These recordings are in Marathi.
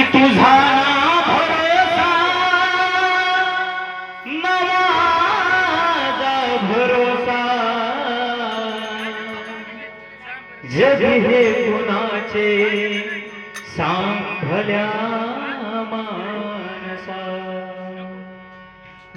की तुझा ना भरोसा ना माझा भरोसा जग हे कुणाचे सांभल्या मानसा।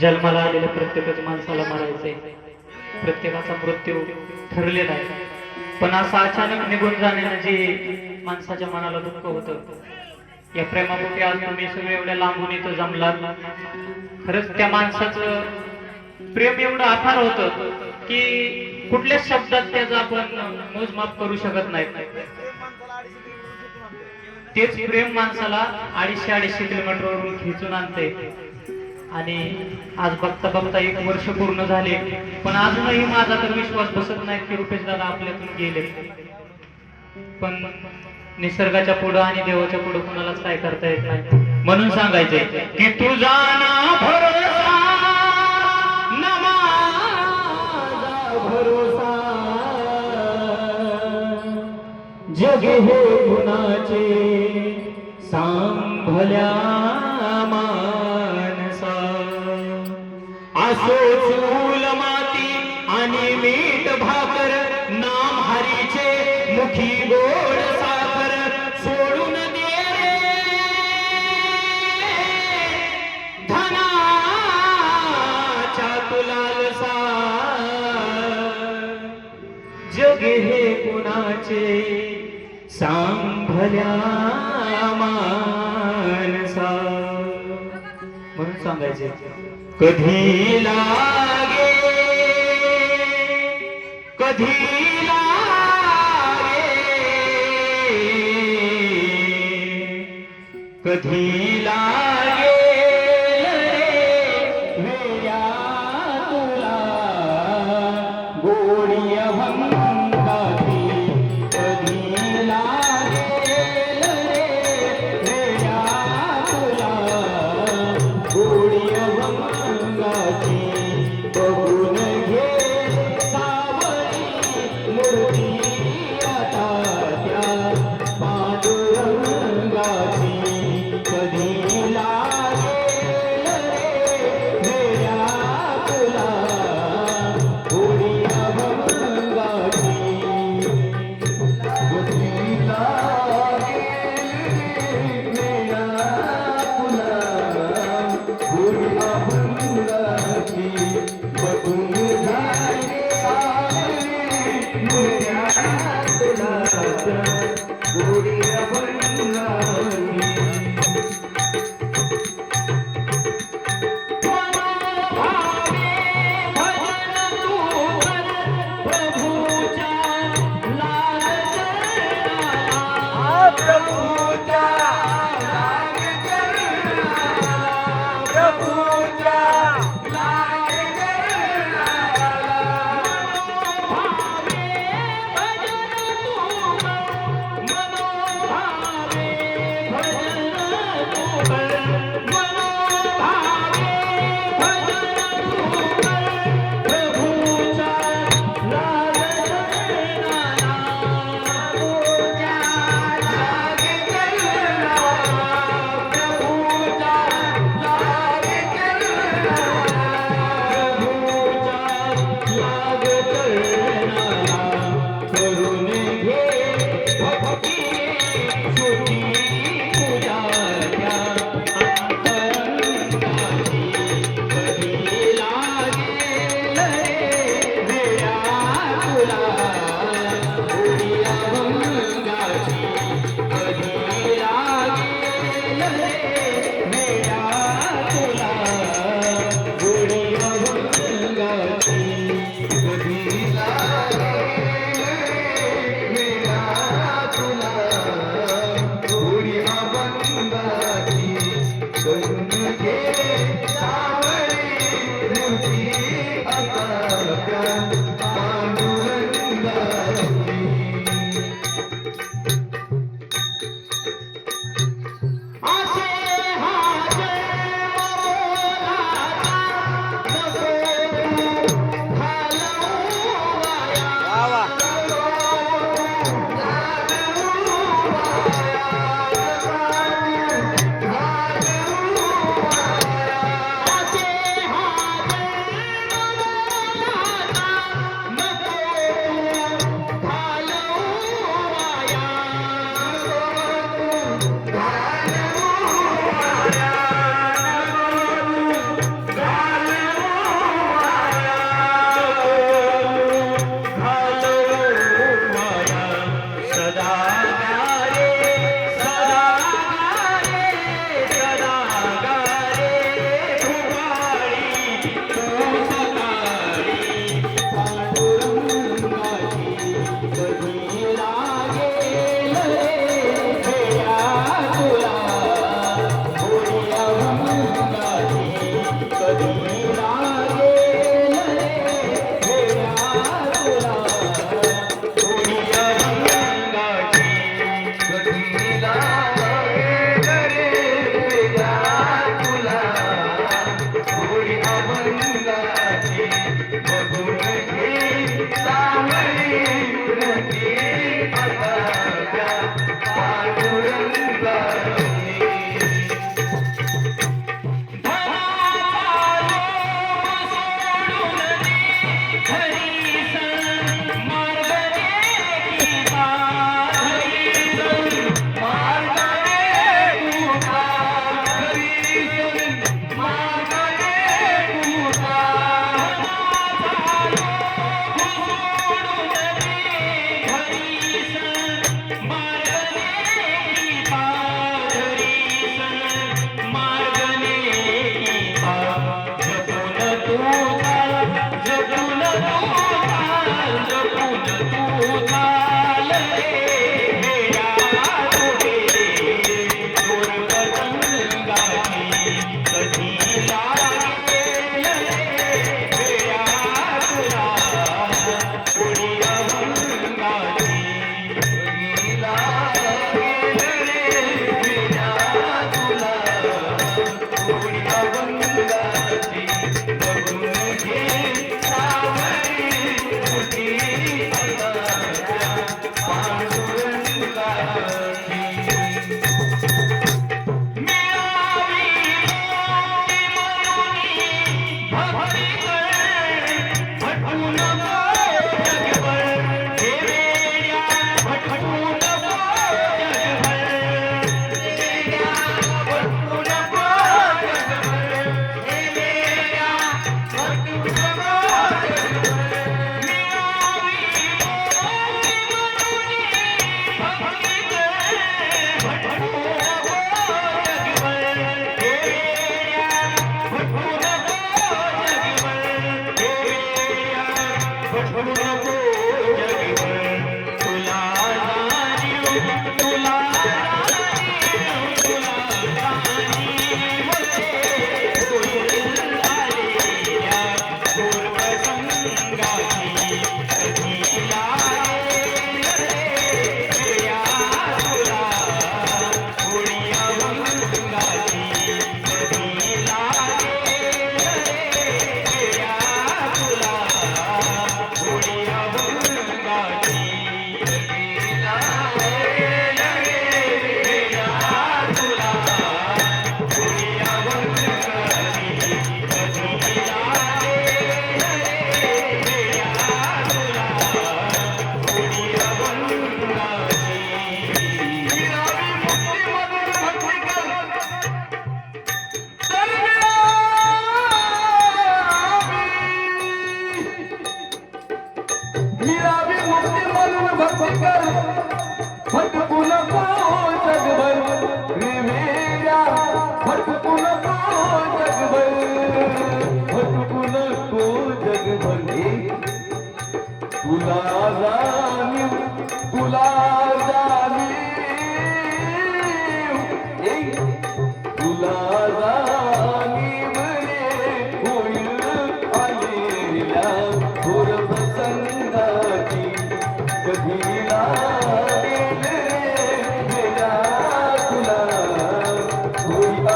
जन्माला आलेल्या प्रत्येकच माणसाला मरायचे, प्रत्येकाचा मृत्यू ठरलेला आहे, पण असं अचानक निघून जाण्याने जे माणसाच्या मनाला दुःख होतं, या प्रेमापोटी आज तुम्ही सगळे एवढ्या लांबून इथं जमलात। खरंच त्या माणसाचं प्रेम एवढं अथार होतं की कुठल्याच शब्दात त्याचं आपण मोजमाप करू शकत नाही। तेच प्रेम माणसाला 250-250 किलोमीटरवरून खिचून आणते। आणि आज बघता बघता 1 वर्ष पूर्ण झाले, पण अजूनही माझा तर विश्वास बसत नाही की रुपेश दादा आपल्यातून गेले। पण निसर्गाच्या पुढं आणि देवाच्या पुढं कुणालाच काय करता येत नाही, म्हणून सांगायचे की तुझा ना भरोसा ना माझा भरोसा जग हे कुणाचे सांभल्या मानसा। असो चूल माती आणि मीठ भाकर, नाम हरीचे मुखी गोड साखर, सोडून दे धनाच्या तुलालसा जग हे कुणाचे सांभल्या मानसा। म्हणून सांगायचे कधी लागे कधी लागे कधी लागे वेड्या तुला गोडी अभंगाची, कधी लागे वेड्या तुला गोडी अभंगाची, बघून घे सावळी मूर्ती आता त्या पांडुरंगाची, कधी लागेल रे वेड्या तुला गोडी अभंगाची, कधी लागेल वेड्या तुला गोडी अभंगाची, बघून झाले सावळी मूर्त्या तुला गोडी अभंगाची।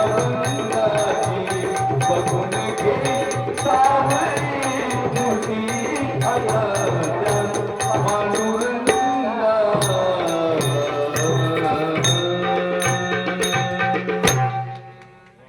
गाव